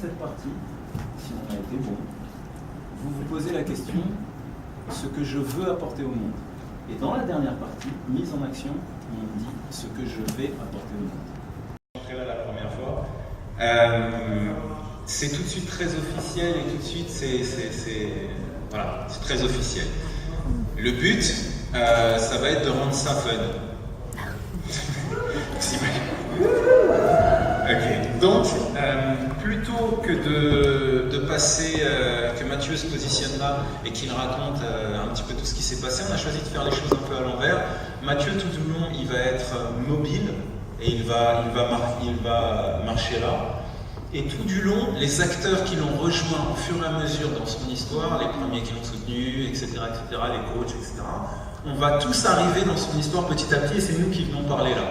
cette partie, si on a été bon, vous vous posez la question, ce que je veux apporter au monde. Et dans la dernière partie, mise en action, on dit ce que je vais apporter au monde. Là, la première fois, c'est tout de suite très officiel et tout de suite voilà, c'est très officiel. Le but, ça va être de rendre ça fun. Ok. Donc, plutôt que de passer, que Mathieu se positionne là et qu'il raconte un petit peu tout ce qui s'est passé, on a choisi de faire les choses un peu à l'envers. Mathieu, tout au long, il va être mobile et il va marcher là. Et tout du long, les acteurs qui l'ont rejoint au fur et à mesure dans son histoire, les premiers qui l'ont soutenu, etc., les coachs, etc., on va tous arriver dans son histoire petit à petit et c'est nous qui venons parler là.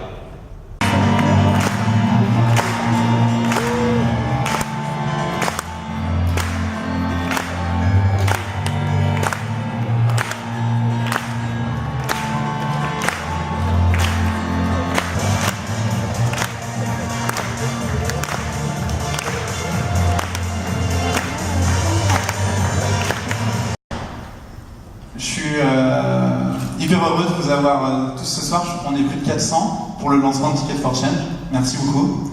Hyper heureux de vous avoir tous ce soir. On est plus de 400 pour le lancement de Ticket for Change. Merci beaucoup.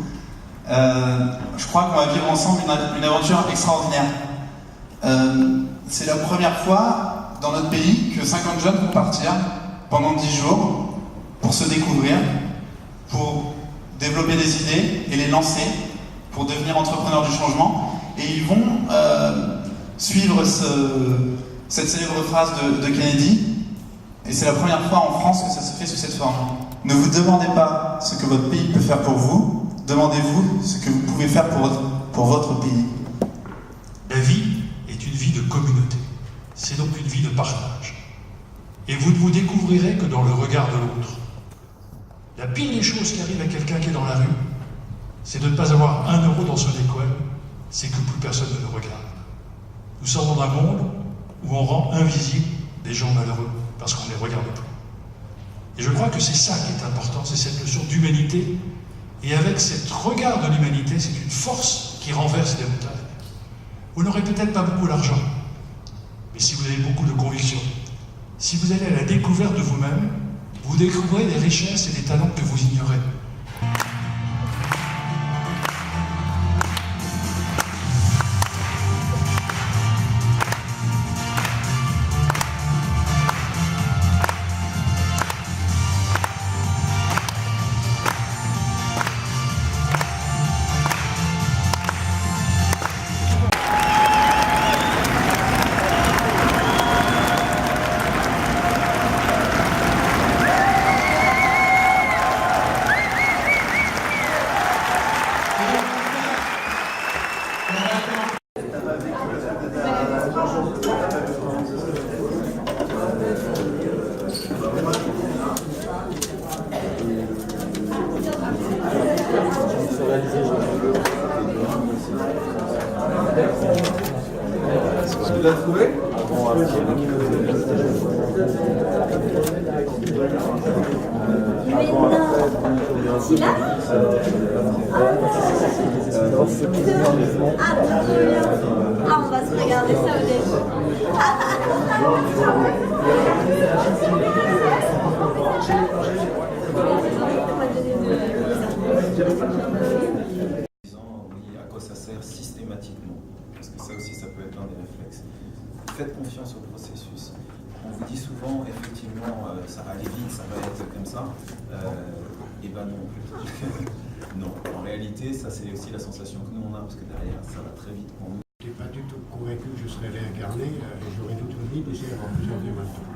Je crois qu'on va vivre ensemble une aventure extraordinaire. C'est la première fois dans notre pays que 50 jeunes vont partir pendant 10 jours pour se découvrir, pour développer des idées et les lancer, pour devenir entrepreneurs du changement. Et ils vont suivre cette célèbre phrase de Kennedy. Et c'est la première fois en France que ça se fait sous cette forme. Ne vous demandez pas ce que votre pays peut faire pour vous, demandez-vous ce que vous pouvez faire pour votre pays. La vie est une vie de communauté. C'est donc une vie de partage. Et vous ne vous découvrirez que dans le regard de l'autre. La pire des choses qui arrive à quelqu'un qui est dans la rue, c'est de ne pas avoir 1 euro dans son école, c'est que plus personne ne le regarde. Nous sommes dans un monde où on rend invisible des gens malheureux, parce qu'on ne les regarde plus. Et je crois que c'est ça qui est important, c'est cette notion d'humanité. Et avec ce regard de l'humanité, c'est une force qui renverse les montagnes. Vous n'aurez peut-être pas beaucoup d'argent, mais si vous avez beaucoup de conviction, si vous allez à la découverte de vous-même, vous découvrez des richesses et des talents que vous ignorez. Tu l'as trouvé? Celui-là? Ah, on va se regarder ça au début. Oui, à quoi ça sert systématiquement? Parce que ça aussi, ça peut être un des réflexes. Faites confiance au processus. On vous dit souvent, effectivement, ça va aller vite, ça va être comme ça. Et ben non. Non, en réalité, ça c'est aussi la sensation que nous on a, parce que derrière, ça va très vite pour nous. Je n'étais pas du tout convaincu que je serais réincarné et j'aurais toute une vie d'essayer d'avoir plusieurs vies maintenant.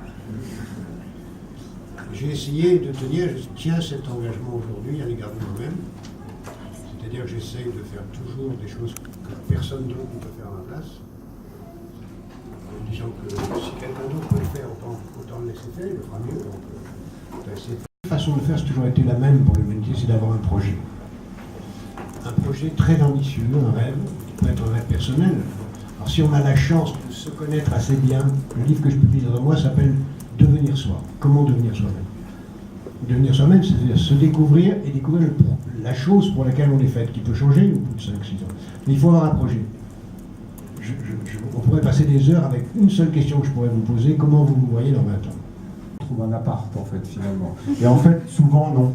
J'ai essayé de tenir, je tiens cet engagement aujourd'hui à l'égard de moi-même. C'est-à-dire que j'essaye de faire toujours des choses que personne d'autre ne peut faire à ma place. En disant que si quelqu'un d'autre peut le faire, autant le laisser faire, il le fera mieux. Donc, la façon de faire, c'est toujours été la même pour l'humanité, c'est d'avoir un projet. Un projet très ambitieux, un rêve, qui peut être un rêve personnel. Alors si on a la chance de se connaître assez bien, le livre que je publie dans moi s'appelle « Devenir soi ». Comment devenir soi-même? Devenir soi-même, c'est-à-dire se découvrir et découvrir la chose pour laquelle on est fait, qui peut changer au bout de 5-6 ans. Mais il faut avoir un projet. On pourrait passer des heures avec une seule question que je pourrais vous poser, comment vous vous voyez dans 20 ans? On trouve un appart en fait finalement. Et en fait souvent non.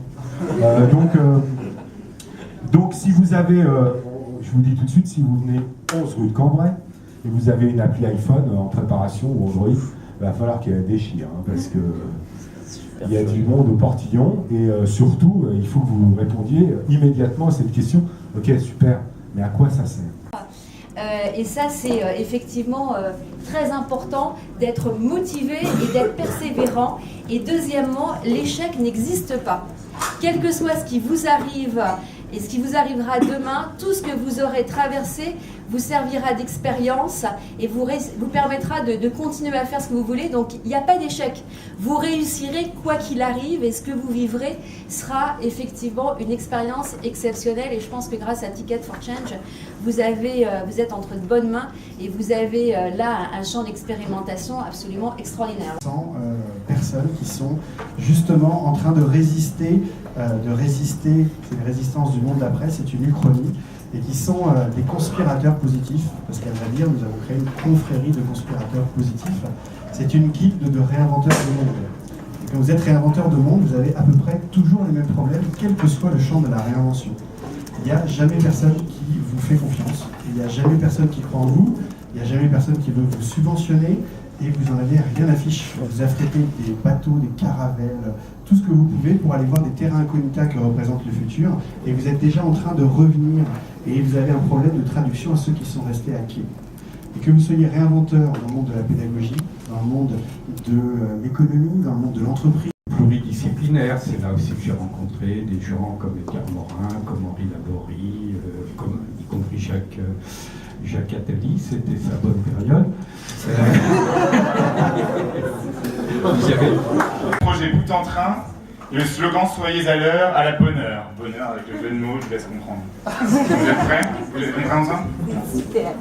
Donc si vous avez, je vous dis tout de suite, si vous venez 11 rue de Cambrai et vous avez une appli iPhone en préparation ou Android, il va falloir qu'elle déchire parce que il y a du monde au portillon et surtout il faut que vous répondiez immédiatement à cette question. Ok, super, mais à quoi ça sert? Et ça, c'est effectivement très important d'être motivé et d'être persévérant. Et deuxièmement, l'échec n'existe pas. Quel que soit ce qui vous arrive et ce qui vous arrivera demain, tout ce que vous aurez traversé vous servira d'expérience et vous permettra de continuer à faire ce que vous voulez. Donc il n'y a pas d'échec. Vous réussirez quoi qu'il arrive et ce que vous vivrez sera effectivement une expérience exceptionnelle. Et je pense que grâce à Ticket for Change, vous êtes entre de bonnes mains et vous avez là un champ d'expérimentation absolument extraordinaire. Personnes qui sont justement en train de résister, c'est une résistance du monde d'après, c'est une uchronie, et qui sont des conspirateurs positifs, parce qu'à vrai dire, nous avons créé une confrérie de conspirateurs positifs. C'est une guilde de réinventeurs de monde. Et quand vous êtes réinventeur de monde, vous avez à peu près toujours les mêmes problèmes, quel que soit le champ de la réinvention. Il n'y a jamais personne qui vous fait confiance, il n'y a jamais personne qui croit en vous, il n'y a jamais personne qui veut vous subventionner, et vous n'en avez rien à fiche. Vous affrétez des bateaux, des caravelles, tout ce que vous pouvez pour aller voir des terrains incognita que représente le futur, et vous êtes déjà en train de revenir, et vous avez un problème de traduction à ceux qui sont restés à quai. Et que vous soyez réinventeur dans le monde de la pédagogie, dans le monde de l'économie, dans le monde de l'entreprise. Pluridisciplinaire, c'est là aussi que j'ai rencontré des gens comme Edgar Morin, comme Henri Laborie, y compris Jacques Attali, c'était sa bonne période. Le projet Bout en train, le slogan Soyez à l'heure, à la bonne heure. Bonheur avec le jeu de mots, je vous laisse comprendre. Vous êtes prêts? Vous êtes compréhensibles? Super.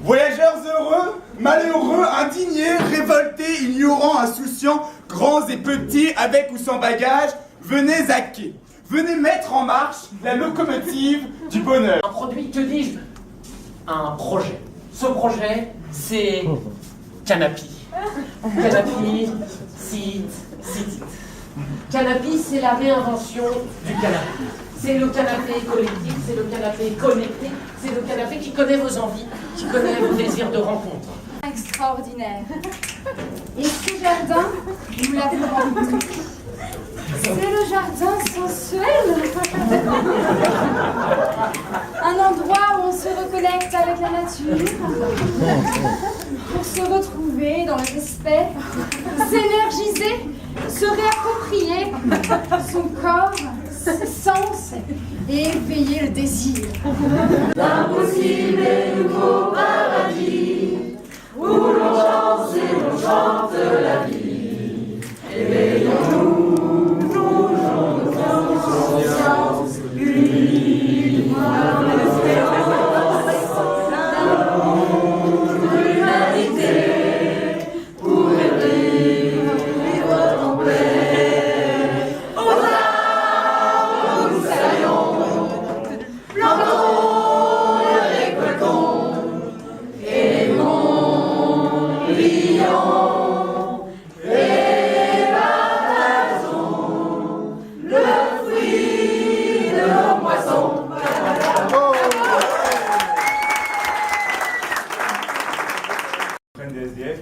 Voyageurs heureux, malheureux, indignés, révoltés, ignorants, insouciants, grands et petits, avec ou sans bagages, venez à quai. Venez mettre en marche la locomotive du bonheur. Un produit, que dis-je? Un projet. Ce projet, c'est Canapé. Canapé, site. Canapé, c'est la réinvention du canapé. C'est le canapé collectif, c'est le canapé connecté, c'est le canapé qui connaît vos envies, qui connaît vos désirs de rencontre. Extraordinaire. Et ce jardin, nous l'avons rencontré. C'est le jardin sensuel. Un endroit où on se reconnecte avec la nature pour se retrouver dans le respect, s'énergiser, se réapproprier son corps, ses sens et éveiller le désir. L'impossible et nouveau paradis où l'on chante et l'on chante la vie. Éveillons-nous.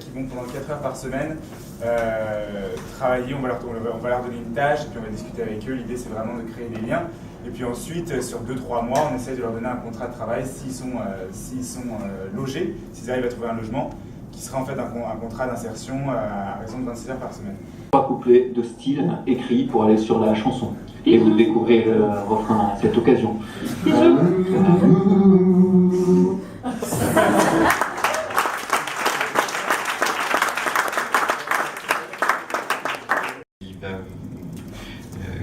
Qui vont pendant 4 heures par semaine travailler, on va leur donner une tâche et puis on va discuter avec eux. L'idée c'est vraiment de créer des liens et puis ensuite sur 2-3 mois on essaie de leur donner un contrat de travail s'ils sont logés, s'ils arrivent à trouver un logement qui sera en fait un contrat d'insertion à raison de 26 heures par semaine. 3 couplets de style écrits pour aller sur la chanson et vous découvrez le refrain à cette occasion.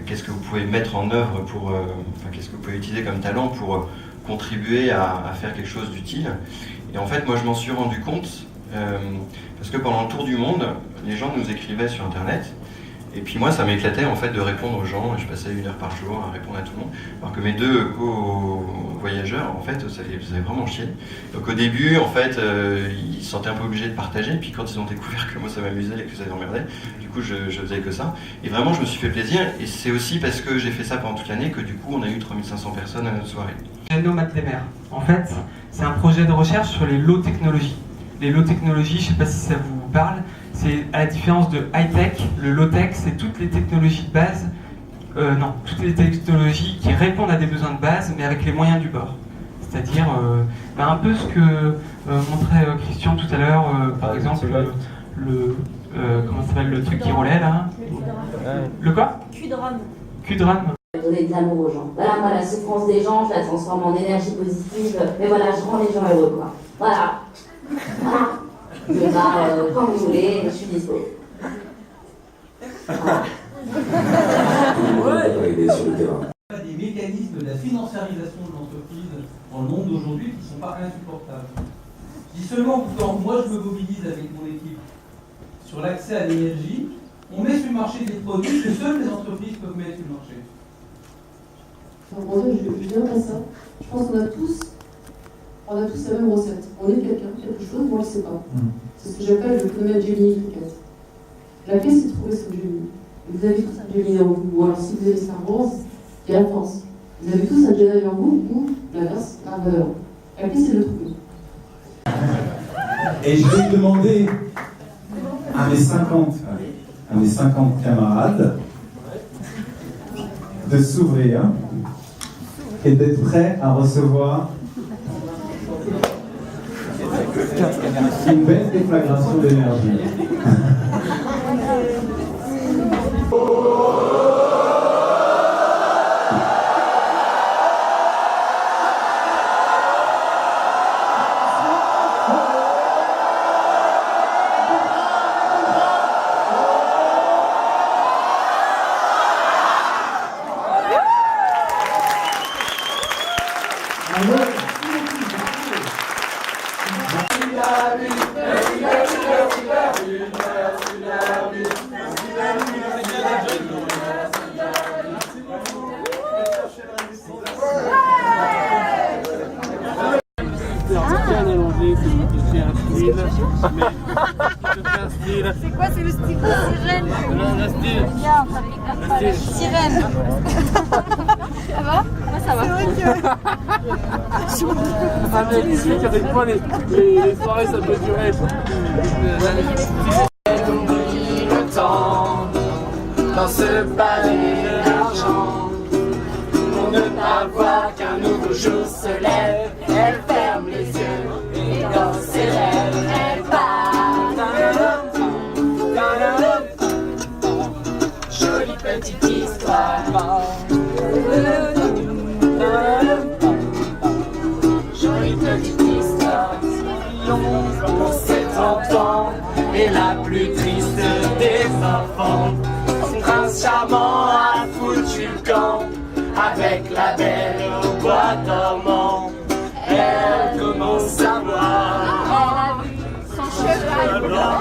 Qu'est-ce que vous pouvez mettre en œuvre pour, qu'est-ce que vous pouvez utiliser comme talent pour contribuer à faire quelque chose d'utile. Et en fait, moi, je m'en suis rendu compte parce que pendant le tour du monde, les gens nous écrivaient sur Internet Et puis moi, ça m'éclatait en fait de répondre aux gens. Je passais 1 heure par jour à répondre à tout le monde. Alors que mes 2 co-voyageurs, en fait, ça les faisait vraiment chier. Donc au début, en fait, ils se sentaient un peu obligés de partager. Puis quand ils ont découvert que moi ça m'amusait et que ça les emmerdait, du coup, je faisais que ça. Et vraiment, je me suis fait plaisir. Et c'est aussi parce que j'ai fait ça pendant toute l'année que du coup, on a eu 3500 personnes à notre soirée. Matt Lemer. En fait, c'est un projet de recherche sur les low technologies. Les low technologies, je ne sais pas si ça vous parle, c'est à la différence de high-tech, le low-tech, c'est toutes les technologies de base, toutes les technologies qui répondent à des besoins de base, mais avec les moyens du bord. C'est-à-dire un peu ce que montrait Christian tout à l'heure, par exemple, comment s'appelle le truc qui roulait là? Le quoi? Q-Drone. Q-Drone. Donner de l'amour aux gens. Voilà, moi, la souffrance des gens, je la transforme en énergie positive, mais voilà, je rends les gens heureux, quoi. Voilà. Voilà. Je pars quand vous voulez, je suis dispo. Voilà. Des mécanismes de la financiarisation de l'entreprise dans le monde d'aujourd'hui qui ne sont pas insupportables. Je dis seulement que quand moi je me mobilise avec mon équipe sur l'accès à l'énergie, on met sur le marché des produits que seules les entreprises peuvent mettre sur le marché. Je viens à ça. Je pense qu'on a tous la même recette. On est quelque chose, mais on ne le sait pas. C'est ce que j'appelle le phénomène Gemini Cricket. La clé, c'est de trouver son Gemini. Vous avez tous un Gemini en vous. Ou alors, si vous avez Star Wars, il y a la force. Vous avez tous un Jedi en vous, ou l'inverse, un valeur. La clé, c'est de le trouver. Et je vais demander à mes 50 camarades de s'ouvrir et d'être prêts à recevoir une belle déflagration d'énergie. C'est quoi? C'est le style de sirène? Le style. Sirène. Ça va? Moi ça va. C'est vrai que... avec moi les soirées ça peut durer. Le temps dans ce palais d'argent pour ne pas voir qu'un nouveau jour se lève. Elle ferme les yeux et dans ses rêves elle part. Jolie petite histoire. Jolie petite histoire. Pour ses 30 ans et la plus triste des enfants. Son prince charmant a foutu le camp avec la belle au bois dormant. Elle commence à voir. Son cheval blanc.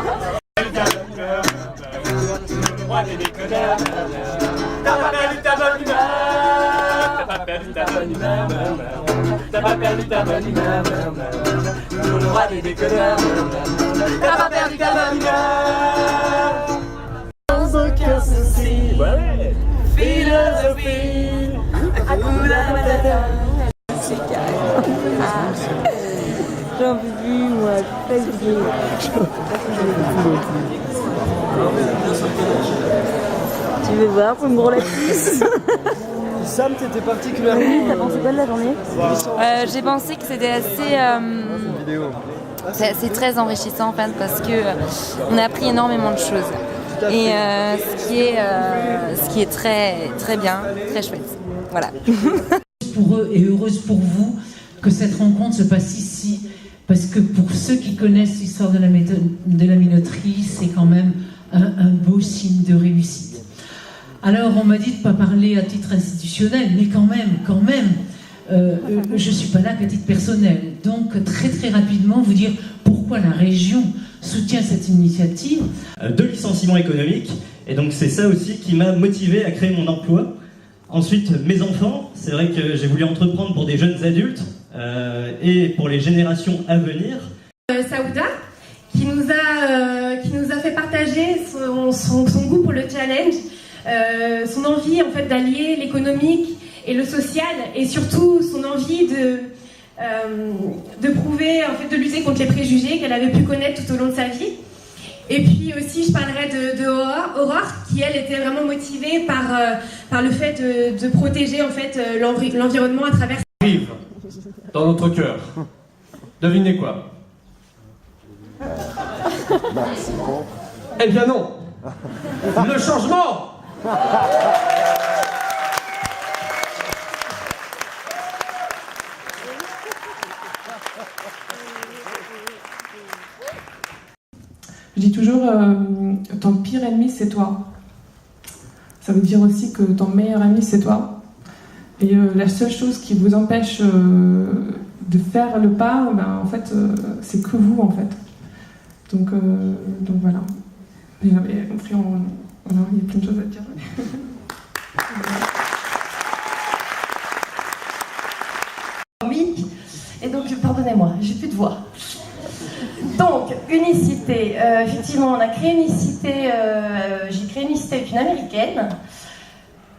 Roi des déconneurs. T'as pas perdu ta bonne humeur. T'as pas perdu ta bonne humeur. T'as pas perdu ta bonne humeur. Le roi des déconneurs. T'as pas perdu ta bonne humeur. Sans aucun souci. Philosophie. C'est carré. J'en peux plus, moi. Fatiguée. Tu veux voir pour me relaxer? Sam, t'étais particulièrement... T'as pensé quoi de la journée? J'ai pensé que c'était assez... c'est très enrichissant en fait parce que on a appris énormément de choses. Et ce qui est très, très bien, très chouette. Voilà. Pour eux et heureuse pour vous que cette rencontre se passe ici. Parce que pour ceux qui connaissent l'histoire de la minoterie, c'est quand même un beau signe de réussite. Alors, on m'a dit de ne pas parler à titre institutionnel, mais quand même, je ne suis pas là qu'à titre personnel. Donc, très très rapidement, vous dire pourquoi la région soutient cette initiative. 2 licenciements économiques Et donc c'est ça aussi qui m'a motivé à créer mon emploi. Ensuite, mes enfants, c'est vrai que j'ai voulu entreprendre pour des jeunes adultes et pour les générations à venir. Saouda, qui nous a fait partager son goût pour le challenge, son envie en fait d'allier l'économique et le social, et surtout son envie de prouver, en fait, de lutter contre les préjugés qu'elle avait pu connaître tout au long de sa vie. Et puis aussi, je parlerai de Aurore, qui elle était vraiment motivée par le fait de protéger en fait l'environnement à travers. Arrive dans notre cœur. Devinez quoi? Eh bien non. Le changement. Je dis toujours, ton pire ennemi, c'est toi. Ça veut dire aussi que ton meilleur ami, c'est toi. Et la seule chose qui vous empêche de faire le pas, en fait, c'est que vous, en fait. Donc voilà. Et après, voilà, il y a plein de choses à dire. Oui, et donc, pardonnez-moi, j'ai plus de voix. Donc, Unicité, effectivement, on a créé Unicité, j'ai créé Unicité avec une américaine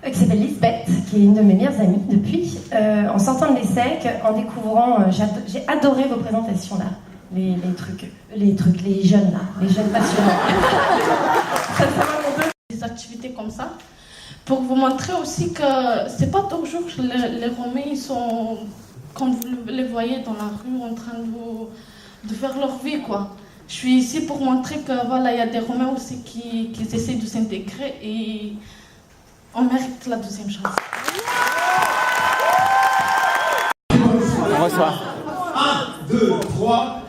qui s'appelle Lisbeth, qui est une de mes meilleures amies depuis. En sortant de l'ESSEC, en découvrant, j'ai adoré vos présentations là, les jeunes là, les jeunes passionnants. Des activités comme ça, pour vous montrer aussi que c'est pas toujours les Romains, ils sont, comme vous les voyez dans la rue, en train de faire leur vie, quoi. Je suis ici pour montrer que voilà, il y a des Romains aussi qui essaient de s'intégrer et on mérite la deuxième chance. On reçoit. 1, 2, 3.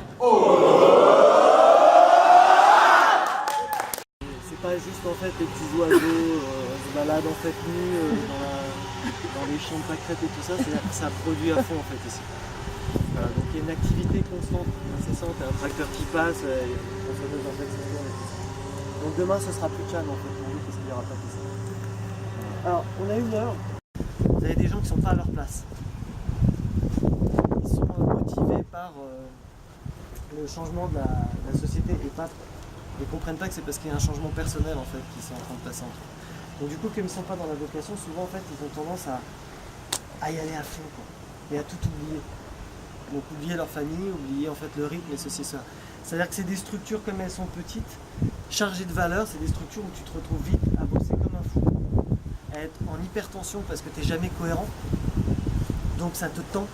C'est pas juste en fait les petits oiseaux se baladent en fait nus dans les champs de pâquerettes et tout ça, c'est-à-dire que ça produit à fond en fait ici. Voilà, donc il y a une activité constante, incessante, un tracteur qui passe, une tronçonneuse en fait qui tourne et tout ça. Donc demain ce sera plus calme en fait pour nous parce qu'il n'y aura pas que ça. Alors on a une heure, vous avez des gens qui ne sont pas à leur place. Ils sont motivés par le changement de la société et ne comprennent pas que c'est parce qu'il y a un changement personnel en fait qu'ils sont en train de passer entre eux. Donc du coup comme ils ne sont pas dans la vocation, souvent en fait ils ont tendance à y aller à fond quoi, et à tout oublier. Donc oublier leur famille, oublier en fait le rythme et ceci et cela. C'est-à-dire que c'est des structures comme elles sont petites, chargées de valeurs, c'est des structures où tu te retrouves vite à bosser comme un fou, à être en hypertension parce que tu n'es jamais cohérent. Donc ça te tend,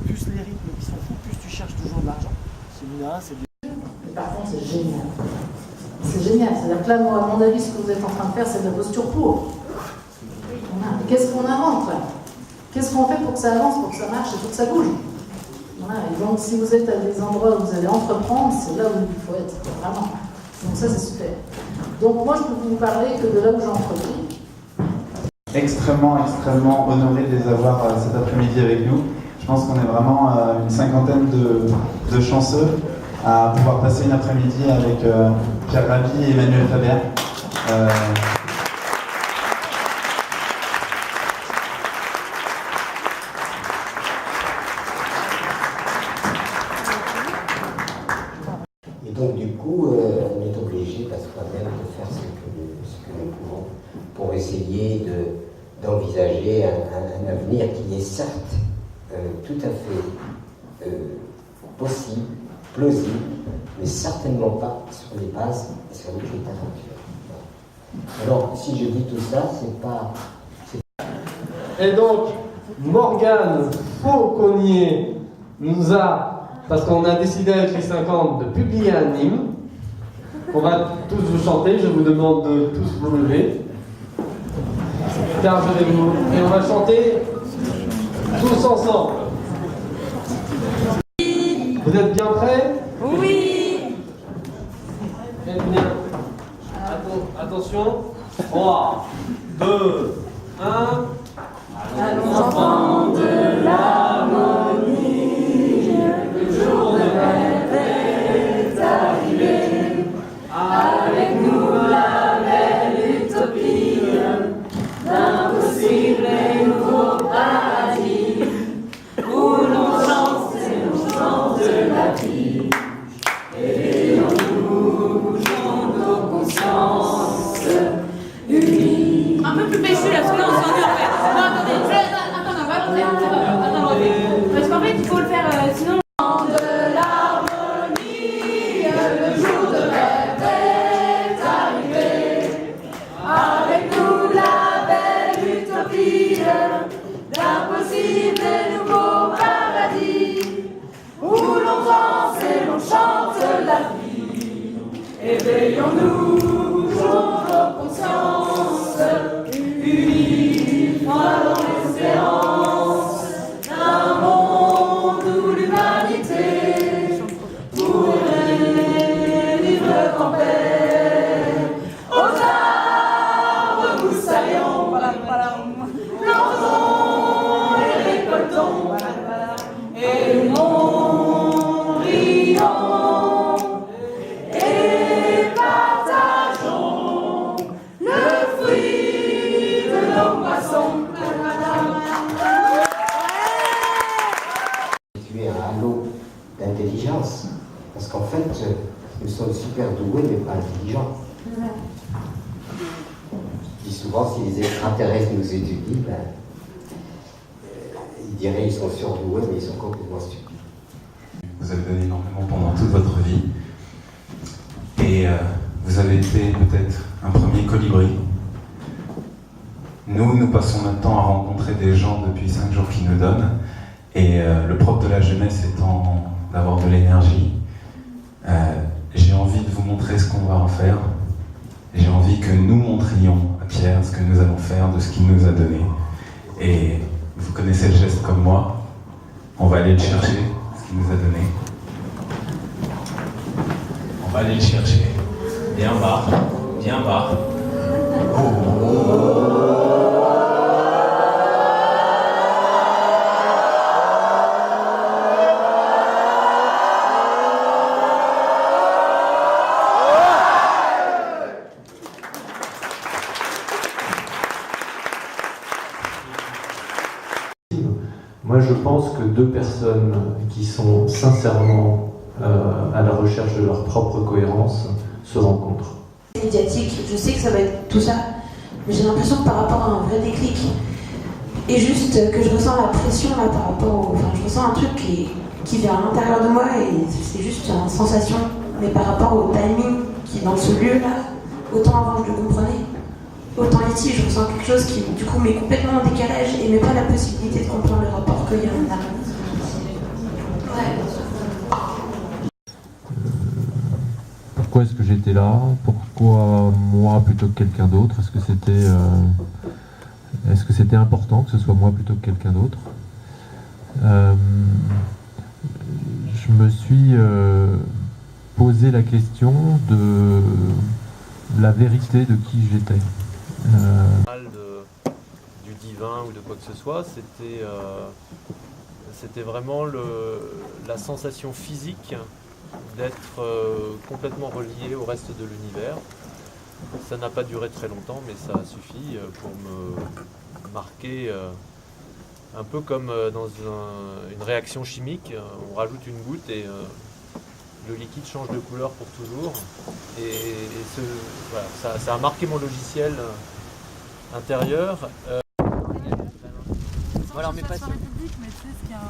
plus les rythmes qui sont fous, plus tu cherches toujours de l'argent. Celui-là, c'est du... Mais par contre, c'est génial. C'est génial. C'est-à-dire que là, moi, à mon avis, ce que vous êtes en train de faire, c'est de la posture pour. Voilà. Qu'est-ce qu'on invente là? Qu'est-ce qu'on fait pour que ça avance, pour que ça marche et pour que ça bouge? Voilà. Et donc, si vous êtes à des endroits où vous allez entreprendre, c'est là où il faut être, vraiment. Donc ça, c'est super. Donc moi, je peux vous parler que de là où j'entrepris. Extrêmement honoré de les avoir cet après-midi avec nous. Je pense qu'on est vraiment une cinquantaine de chanceux à pouvoir passer une après-midi avec Pierre Rabhi et Emmanuel Faber. Et donc du coup, on est obligé soi-même de faire ce que nous pouvons pour essayer d'envisager un avenir qui est certes tout à fait possible, plausible, mais certainement pas sur les bases et sur les critères actuels. Alors, si je dis tout ça, c'est pas... Et donc, Morgane Fauconnier nous a, parce qu'on a décidé avec les 50 de publier un hymne. On va tous vous chanter, je vous demande de tous vous lever. Car je vais vous... Et on va chanter tous ensemble. Vous êtes bien prêts? Oui. Bien. Attention. 3, 2, 1. Allons enfants de l'harmonie, le jour de rêve est arrivé. Avec nous la belle Réveillons-nous, toujours nos consciences, unis dans l'espérance d'un monde où l'humanité pourrait vivre en paix. Aux arbres nous saluons, plantons et récoltons, et nous rions et partageons le fruit de nos moissons. Tu es un halo d'intelligence, parce qu'en fait, nous sommes super doués mais pas intelligents. Je dis souvent, si les extraterrestres nous étudient, ils diraient qu'ils sont surdoués mais ils sont complètement stupides. Vous avez donné énormément pendant toute votre vie et vous avez été peut-être un premier colibri. Nous passons notre temps à rencontrer des gens depuis 5 jours qui nous donnent et le propre de la jeunesse étant d'avoir de l'énergie, j'ai envie de vous montrer ce qu'on va en faire. J'ai envie que nous montrions à Pierre ce que nous allons faire de ce qu'il nous a donné. Et vous connaissez le geste comme moi, on va aller le chercher, ce qu'il nous a donné. On va aller le chercher, bien bas, bien bas. Moi, je pense que deux personnes qui sont sincèrement à la recherche de leur propre cohérence se rencontrent. Médiatique, je sais que ça va être tout ça, mais j'ai l'impression que par rapport à un vrai déclic, et juste que je ressens la pression là par rapport au... Enfin, je ressens un truc qui vient à l'intérieur de moi et c'est juste une sensation, mais par rapport au timing qui est dans ce lieu-là, autant avant je le comprenais, autant ici je ressens quelque chose qui du coup met complètement en décalage et met pas la possibilité de comprendre le rapport qu'il y a là. Ouais. Pourquoi est-ce que j'étais là? Pourquoi moi plutôt que quelqu'un d'autre? Est-ce que c'était important que ce soit moi plutôt que quelqu'un d'autre? Je me suis posé la question de la vérité de qui j'étais. Du divin ou de quoi que ce soit, c'était vraiment la sensation physique d'être complètement relié au reste de l'univers. Ça n'a pas duré très longtemps, mais ça a suffi pour me marquer un peu comme dans une réaction chimique. On rajoute une goutte et le liquide change de couleur pour toujours. Et voilà, ça a marqué mon logiciel intérieur. Voilà, on met pas sur le public, mais tu sais ce qu'il y a